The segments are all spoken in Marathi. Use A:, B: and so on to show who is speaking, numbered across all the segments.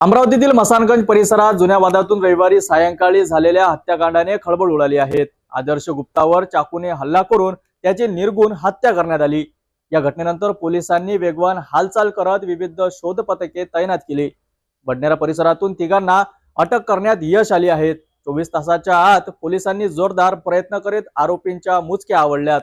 A: अमरावतीतील मसानगंज परिसरात जुन्या वादातून रविवारी सायंकाळी झालेल्या हत्याकांडाने खळबळ उडाली आहे। आदर्श गुप्तावर चाकूने हल्ला करून त्याची निर्गुण हत्या करण्यात आली। या घटनेनंतर पोलिसांनी वेगवान हालचाल करत विविध शोध पथके तैनात केली। बडनेरा परिसरातून तिघांना अटक करण्यात यश आले आहे। 24 तासाच्या आत पोलिसांनी जोरदार प्रयत्न करीत आरोपींच्या मुचक्या आवळल्यात।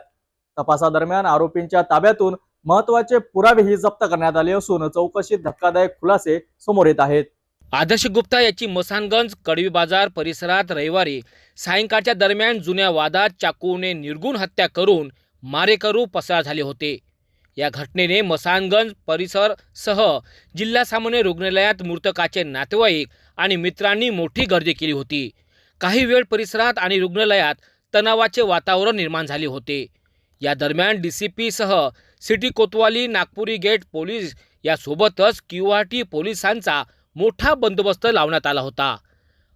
A: तपासादरम्यान आरोपींच्या ताब्यातून महत्त्वाचे पुरावेही जप्त करण्यात आले असून चौकशीत धक्कादायक खुलासे समोर येत आहेत।
B: आदर्श गुप्ता याची मसानगंज कडवी बाजार परिसरात रविवारी सायंकाळच्या दरम्यान जुन्या वादात चाकूने निर्गुण हत्या करून मारेकरू पसार झाले होते। या घटनेने मसानगंज परिसर सह जिल्हा सामान्य रुग्णालयात मृतकाचे नातेवाईक आणि मित्रांनी मोठी गर्दी केली होती। काही वेळ परिसरात आणि रुग्णालयात तणावाचे वातावरण निर्माण झाले होते। या दरम्यान डीसीपी सह सिटी कोतवाली, नागपुरी गेट पोलीस यासोबतच QRT पोलिसांचा मोठा बंदोबस्त लावण्यात आला होता।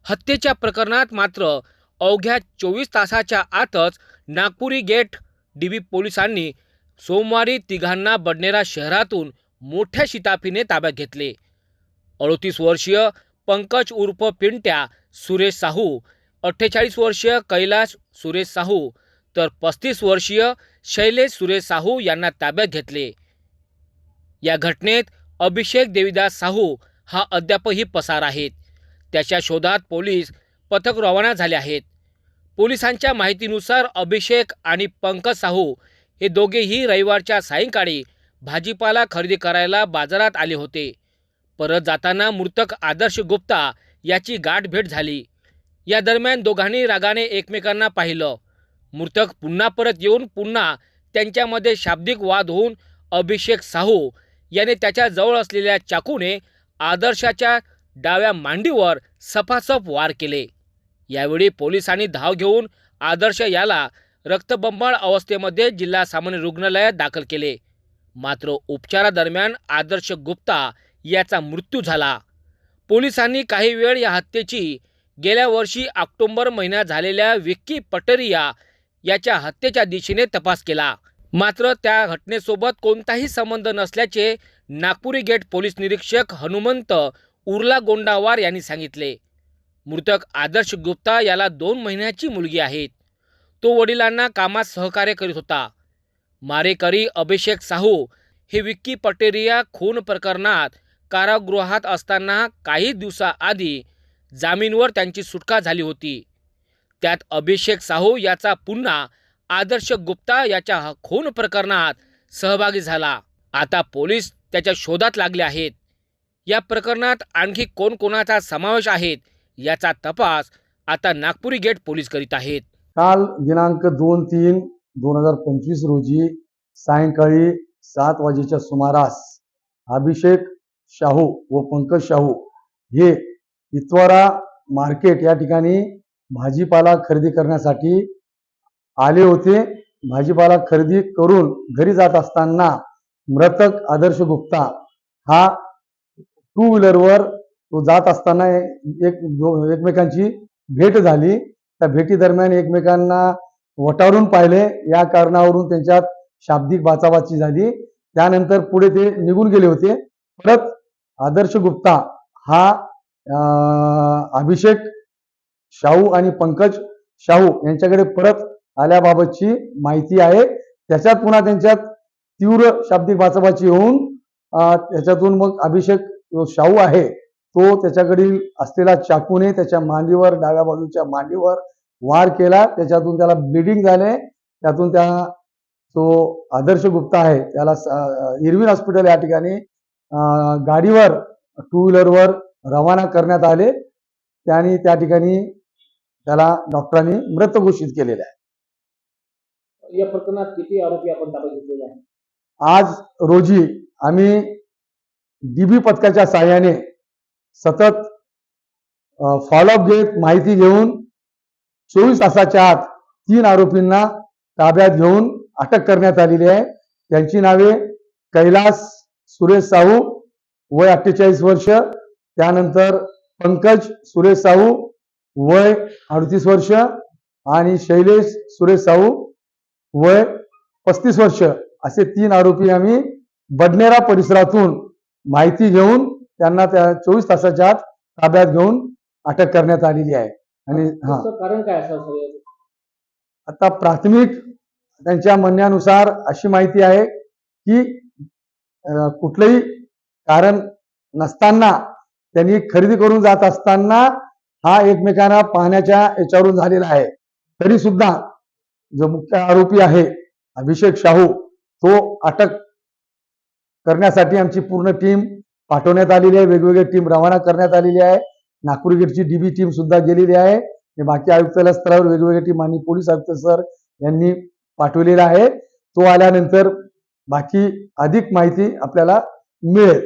B: हत्येच्या प्रकरणात मात्र अवघ्या 24 तासाच्या आतच नागपुरी गेट DB पोलिसांनी सोमवारी तिघांना बडनेरा शहरातून मोठ्या शिताफीने ताब्यात घेतले। 38 वर्षीय पंकज उर्फ पिंट्या सुरेश साहू, 48 वर्षीय कैलास सुरेश साहू तर 35 वर्षीय शैलेश सुरेश साहू यांना ताब्यात घेतले। या घटनेत अभिषेक देविदास साहू हा अद्यापही पसार आहेत। त्याच्या शोधात पोलीस पथक रवाना झाले आहेत। पोलिसांच्या माहितीनुसार अभिषेक आणि पंकज साहू हे दोघेही रविवारच्या सायंकाळी भाजीपाला खरेदी करायला बाजारात आले होते। परत जाताना मृतक आदर्श गुप्ता याची गाठभेट झाली। या दरम्यान दोघांनी रागाने एकमेकांना पाहिलं। मृतक पुन्हा परत येऊन पुन्हा त्यांच्यामध्ये शाब्दिक वाद होऊन अभिषेक साहू याने त्याच्या जवळ असलेल्या चाकूने आदर्शाच्या डाव्या मांडीवर सपासप वार केले। यावेळी पोलिसांनी धाव घेऊन आदर्श याला रक्तबंबाळ अवस्थेमध्ये जिल्हा सामान्य रुग्णालयात दाखल केले। मात्र उपचारादरम्यान आदर्श गुप्ता याचा मृत्यू झाला। पोलिसांनी काही वेळ या हत्येची गेल्या वर्षी ऑक्टोबर महिन्यात झालेल्या विक्की पटरिया याच्या हत्येच्या दिशेने तपास केला। मात्र त्या घटनेसोबत कोणताही संबंध नसल्याचे नागपुरी गेट पोलीस निरीक्षक हनुमंत उर्ला गोंडावार यांनी सांगितले। मृतक आदर्श गुप्ता याला 2 महिन्याची मुलगी आहे। तो वडिलांना कामात सहकार्य करीत होता। मारेकरी अभिषेक साहू हे विक्की पटेरिया खून प्रकरणात कारागृहात असताना काही दिवसाआधी जामीनवर त्यांची सुटका झाली होती। त्यात अभिषेक साहू याचा पुन्हा आदर्श गुप्ता याच्या खून प्रकरणात सहभागी झाला। आता पोलीस त्याच्या शोधात लागले आहेत। या प्रकरणात आणखी कोणाचा समावेश आहे याचा तपास आता नागपुरी गेट पोलीस करीत आहेत।
C: काल दिनांक 2/3/2025 रोजी सायंकाळी 7 वाजेच्या सुमारास अभिषेक शाहू व पंकज शाहू हे इतवारा मार्केट या ठिकाणी भाजीपाला खरेदी करण्यासाठी आले होते। भाजीपाला खरेदी करून घरी जात असताना मृतक आदर्श गुप्ता हा 2 व्हीलरवर तो जात असताना एकमेकांची भेट झाली। त्या भेटी दरम्यान एकमेकांना वटारून पाहिले। या कारणावरून त्यांच्यात शाब्दिक बाचाबाची झाली। त्यानंतर पुढे ते निघून गेले होते। परत आदर्श गुप्ता हा अभिषेक शाहू आणि पंकज शाहू यांच्याकडे परत आल्याबाबतची माहिती आहे। त्याच्यात पुन्हा त्यांच्यात तीव्र शाब्दिक बाचाबाची होऊन त्याच्यातून मग अभिषेक जो शाहू आहे तो त्याच्याकडील असलेला चाकूने त्याच्या मांडीवर, डाव्या बाजूच्या मांडीवर वार केला। त्याच्यातून त्याला ब्लिडिंग झाले। त्यातून त्या जो आदर्श गुप्ता आहे त्याला इरविन हॉस्पिटल या ठिकाणी गाडीवर 2 व्हीलरवर रवाना करण्यात आले। त्यांनी त्या ठिकाणी त्याला डॉक्टरांनी मृत घोषित केलेले आहे।
B: या प्रकरणात किती आरोपी आपण ताब्यात घेतलेले आहेत?
C: आज रोजी आम्ही DB पथकाच्या साहाय्याने सतत फॉलोअप घेत माहिती घेऊन 24 तासाच्या आत 3 आरोपींना ताब्यात घेऊन अटक करण्यात आलेली आहे। त्यांची नावे कैलास सुरेश साहू वय 48 वर्ष, त्यानंतर पंकज सुरेश साहू वय 38 वर्ष आणि शैलेश सुरेश साहू वय 35 वर्ष असे 3 आरोपी आम्ही बडनेरा परिसरातून माहिती घेऊन त्यांना त्या 24 तासाच्या आत ताब्यात घेऊन अटक करण्यात आलेली आहे. आणि
B: कारण काय असं
C: आता प्राथमिक त्यांच्या म्हणण्यानुसार अशी माहिती आहे की कुठलंही कारण नसताना त्यांनी खरेदी करून जात असताना हा एकमेकांना पाहण्याच्या याच्यावरून झालेला आहे. तरी सुद्धा जो मुख्य आरोपी आहे अभिषेक शाहू तो अटक करण्यासाठी आमची पूर्ण टीम पाठवण्यात आलेली आहे. वेगवेगळ्या टीम रवाना करण्यात आलेली आहे. नागपूर गेटची डीबी टीम सुद्धा गेलेली आहे. बाकी आयुक्तालय स्तरावर वेगवेगळ्या टीम आणि पोलीस आयुक्त सर यांनी पाठवलेला आहे. तो आल्यानंतर बाकी अधिक माहिती आपल्याला मिळेल.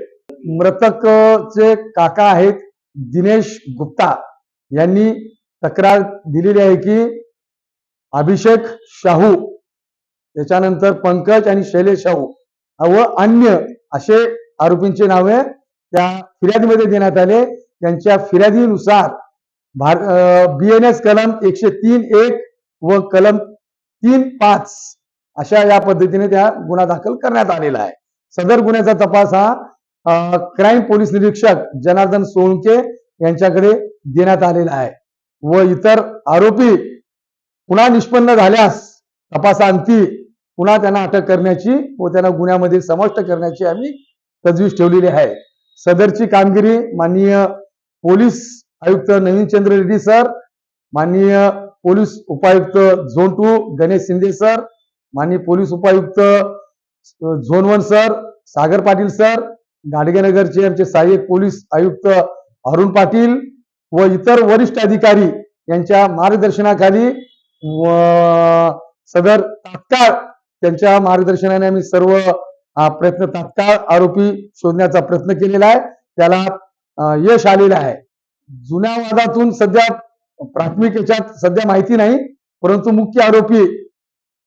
C: मृतकचे काका आहेत दिनेश गुप्ता यांनी तक्रार दिलेली आहे की अभिषेक शाहू त्याच्यानंतर पंकज आणि शैलेश शाहू व अन्य असे आरोपींची नावे त्या फिर्यादीमध्ये देण्यात आले. त्यांच्या फिर्यादीनुसार BNS कलम 103(1) व कलम 3(5) अशा या पद्धतीने त्या गुन्हा दाखल करण्यात आलेला आहे. सदर गुन्ह्याचा तपास हा क्राईम पोलीस निरीक्षक जनार्दन सोळंके यांच्याकडे देण्यात आलेला आहे व इतर आरोपी पुन्हा निष्पन्न झाल्यास तपासांती पुन्हा त्यांना अटक करण्याची व त्यांना गुन्ह्यामध्ये समाविष्ट करण्याची आम्ही तजवीज ठेवलेली आहे. सदरची कामगिरी माननीय पोलीस आयुक्त नवीनचंद्र रेड्डी सर, माननीय पोलीस उपायुक्त झोन 2 गणेश शिंदे सर, माननीय पोलीस उपायुक्त zone 1 sir Sagar Patil sir, गाडगेनगरचे आमचे सहाय्यक पोलीस आयुक्त अरुण पाटील व इतर वरिष्ठ अधिकारी यांच्या मार्गदर्शनाखाली व सदर तात्काळ त्यांच्या मार्गदर्शनाने आम्ही सर्व प्रयत्न तात्काळ आरोपी शोधण्याचा प्रयत्न केलेला आहे. त्याला यश आलेलं आहे. जुन्या वादातून सध्या प्राथमिक याच्यात सध्या माहिती नाही, परंतु मुख्य आरोपी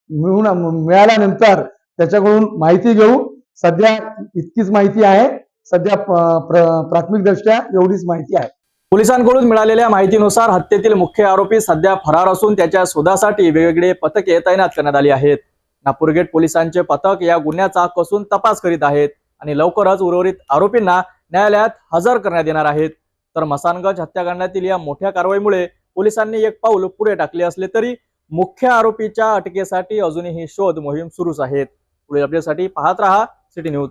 C: मिळाल्यानंतर त्याच्याकडून माहिती घेऊ. सध्या इतकीच माहिती आहे. सध्या प्राथमिक दृष्ट्या एवढीच माहिती आहे.
A: पोलिसांकडून मिळालेल्या माहितीनुसार हत्येतील मुख्य आरोपी सध्या फरार असून त्याच्या शोधासाठी वेगवेगळे पथके तैनात करण्यात आली आहेत. नागपूर गेट पोलिसांचे पथक या गुन्ह्याचा कसून तपास करीत आहेत आणि लवकरच उर्वरित आरोपींना न्यायालयात हजर करण्यात येणार आहेत. तर मसानगंज हत्याकांडातील या मोठ्या कारवाईमुळे पोलिसांनी एक पाऊल पुढे टाकले असले तरी मुख्य आरोपीच्या अटकेसाठी अजूनही शोध मोहीम सुरूच आहेत. पुढील अपडेटसाठी पाहत रहा सिटी न्यूज.